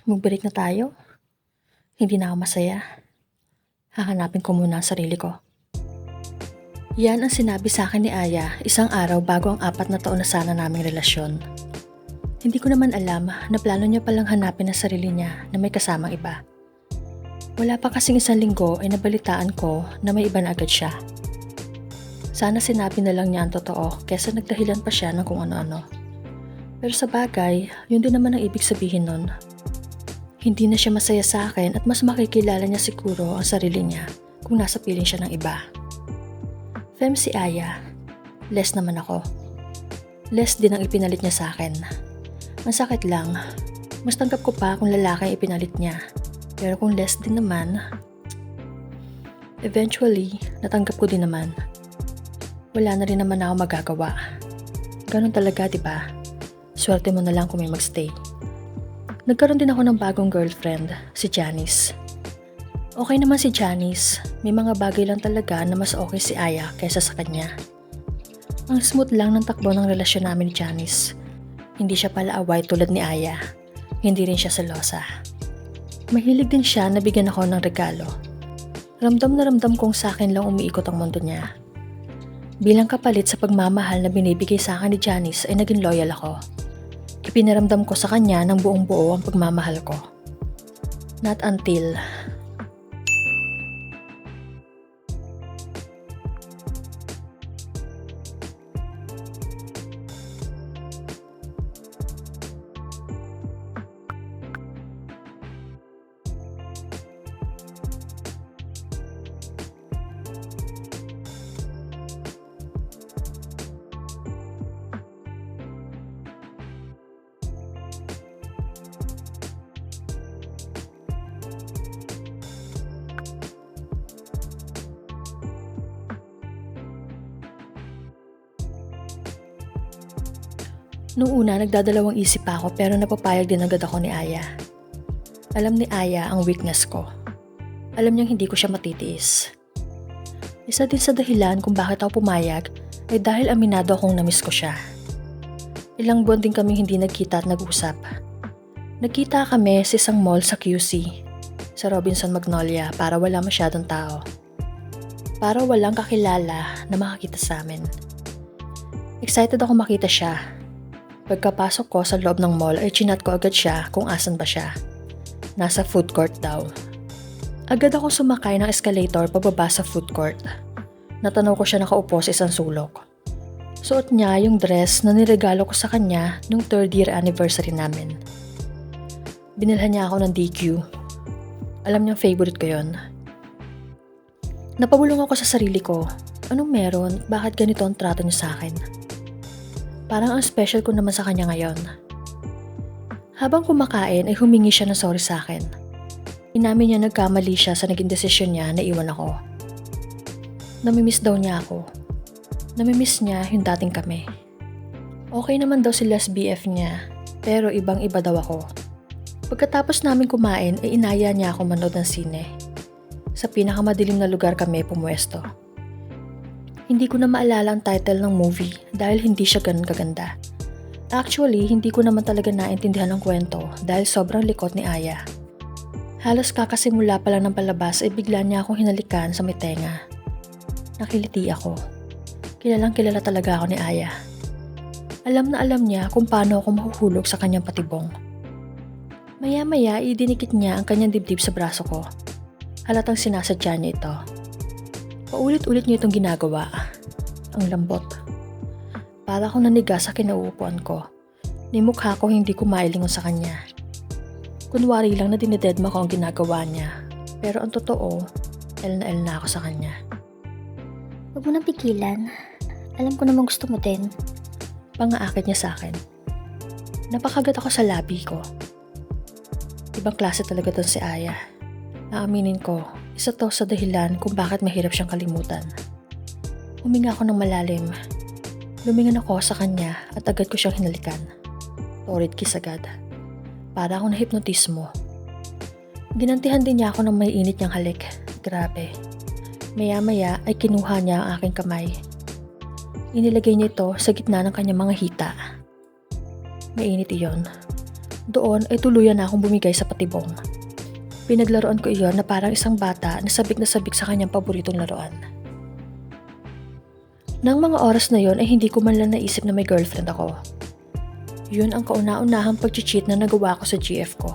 Mag-break na tayo? Hindi na ako masaya. Hahanapin ko muna ang sarili ko. Yan ang sinabi sa akin ni Aya isang araw bago ang 4 na taon na sana naming relasyon. Hindi ko naman alam na plano niya palang hanapin ang sarili niya na may kasamang iba. Wala pa kasing 1 linggo ay nabalitaan ko na may iba na agad siya. Sana sinabi na lang niya ang totoo kesa nagdahilan pa siya ng kung ano-ano. Pero sa bagay, yun din naman ang ibig sabihin nun. Hindi na siya masaya sa akin at mas makikilala niya siguro ang sarili niya kung nasa piling siya ng iba. Fem si Aya, less naman ako. Less din ang ipinalit niya sa akin. Masakit lang, mas tanggap ko pa kung lalaki ang ipinalit niya. Pero kung less din naman, eventually, natanggap ko din naman. Wala na rin naman ako magagawa. Ganun talaga, diba? Swerte mo na lang kung may magstay. Nagkaroon din ako ng bagong girlfriend, si Janice. Okay naman si Janice, may mga bagay lang talaga na mas okay si Aya kaysa sa kanya. Ang smooth lang ng takbo ng relasyon namin ni Janice. Hindi siya pala away tulad ni Aya. Hindi rin siya selosa. Mahilig din siya na bigyan ako ng regalo. Ramdam na ramdam kong sa akin lang umiikot ang mundo niya. Bilang kapalit sa pagmamahal na binibigay sa akin ni Janice ay naging loyal ako. Ipinaramdam ko sa kanya ng buong buo ang pagmamahal ko. Not until... Noong una, nagdadalawang isip pa ako pero napapayag din agad ako ni Aya. Alam ni Aya ang weakness ko. Alam niyang hindi ko siya matitiis. Isa din sa dahilan kung bakit ako pumayag ay dahil aminado akong namiss ko siya. Ilang buwan din kaming hindi nagkita at nag-usap. Nagkita kami sa isang mall sa QC, sa Robinson Magnolia para wala masyadong tao. Para walang kakilala na makakita sa amin. Excited ako makita siya. Pagkapasok ko sa loob ng mall ay chinat ko agad siya kung asan ba siya. Nasa food court daw. Agad akong sumakay ng escalator pababa sa food court. Natanaw ko siya nakaupo sa isang sulok. Suot niya yung dress na niregalo ko sa kanya nung 3rd year anniversary namin. Binilhan niya ako ng DQ. Alam niyang favorite ko yon. Napabulong ako sa sarili ko. Anong meron? Bakit ganito ang trato niya sa akin? Parang ang special ko naman sa kanya ngayon. Habang kumakain ay humingi siya ng sorry sa akin. Inamin niya nagkamali siya sa naging desisyon niya na iwan ako. Namimiss daw niya ako. Namimiss niya yung dating kami. Okay naman daw sila sa BF niya, pero ibang-iba daw ako. Pagkatapos namin kumain ay inaya niya ako manood ng sine. Sa pinakamadilim na lugar kami pumuesto. Hindi ko na maalala ang title ng movie dahil hindi siya ganun kaganda. Actually, hindi ko naman talaga naintindihan ang kwento dahil sobrang likot ni Aya. Halos kakasimula pa lang ng palabas ay bigla niya akong hinalikan sa may tenga. Nakiliti ako. Kilalang kilala talaga ako ni Aya. Alam na alam niya kung paano ako mahuhulog sa kanyang patibong. Maya-maya idinikit niya ang kanyang dibdib sa braso ko. Halatang sinasadya niya ito. Paulit-ulit niya itong ginagawa. Ang lambot. Para akong naniga sa kinauupuan ko. Ni mukha ko hindi ko mailingon sa kanya. Kunwari lang na dinededma ko ang ginagawa niya. Pero ang totoo, L na ako sa kanya. Huwag mo nang pigilan. Alam ko namang gusto mo din. Pangaakit niya sa akin. Napakagat ako sa labi ko. Ibang klase talaga doon si Aya. Aaminin ko, isa to sa dahilan kung bakit mahirap siyang kalimutan. Huminga ako ng malalim. Lumingan ako sa kanya at agad ko siyang hinalikan. Torrid kiss agad. Para akong nahipnotismo. Ginantihan din niya ako ng may init niyang halik. Grabe. Maya-maya ay kinuha niya ang aking kamay. Inilagay niya ito sa gitna ng kanyang mga hita. Mainit iyon. Doon ay tuluyan na akong bumigay sa patibong. Pinaglaruan ko iyon na parang isang bata na sabik sa kanyang paboritong laruan. Nang mga oras na yon ay hindi ko man lang naisip na may girlfriend ako. Yun ang kauna-unahang pag-cheat na nagawa ko sa GF ko.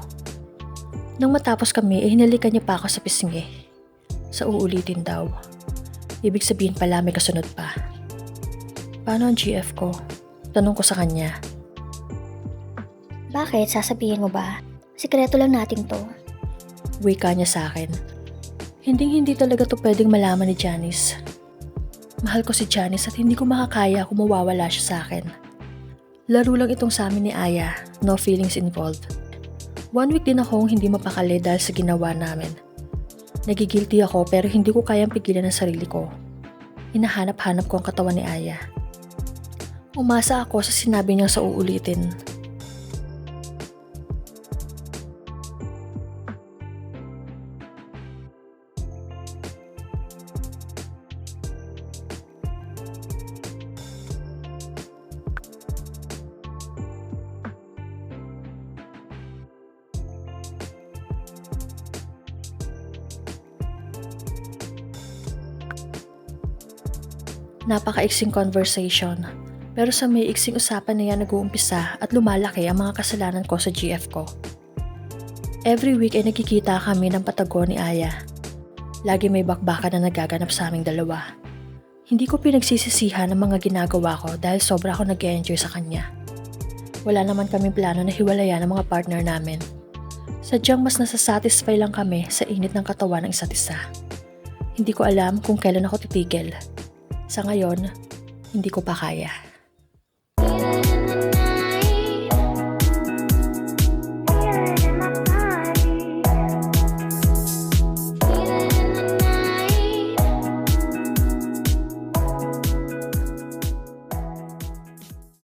Nang matapos kami ay hinalikan niya pa ako sa pisngi. Sa uulitin daw. Ibig sabihin pala may kasunod pa. Paano ang GF ko? Tanong ko sa kanya. Bakit? Sasabihin mo ba? Sikreto lang natin to. Wika niya sa akin. Hindi talaga to pwedeng malaman ni Janice. Mahal ko si Janice at hindi ko makakaya kung mawawala siya sa akin. Laro lang itong sa amin ni Aya, no feelings involved. 1 week din akong hindi mapakali dahil sa ginawa namin. Nagigilty ako pero hindi ko kayang pigilan ang sarili ko. Hinahanap-hanap ko ang katawan ni Aya. Umasa ako sa sinabi niya sa uulitin. Napakaiksing conversation, pero sa may iksing usapan na yan nag-uumpisa at lumalaki ang mga kasalanan ko sa GF ko. Every week ay nagkikita kami ng patago ni Aya. Lagi may bakbakan na nagaganap sa aming dalawa. Hindi ko pinagsisisihan ang mga ginagawa ko dahil sobra ako nag-enjoy sa kanya. Wala naman kaming plano na hiwalayan ang mga partner namin. Sadyang mas nasasatisfy lang kami sa init ng katawan ng isa't isa. Hindi ko alam kung kailan ako titigil. Sa ngayon, hindi ko pa kaya.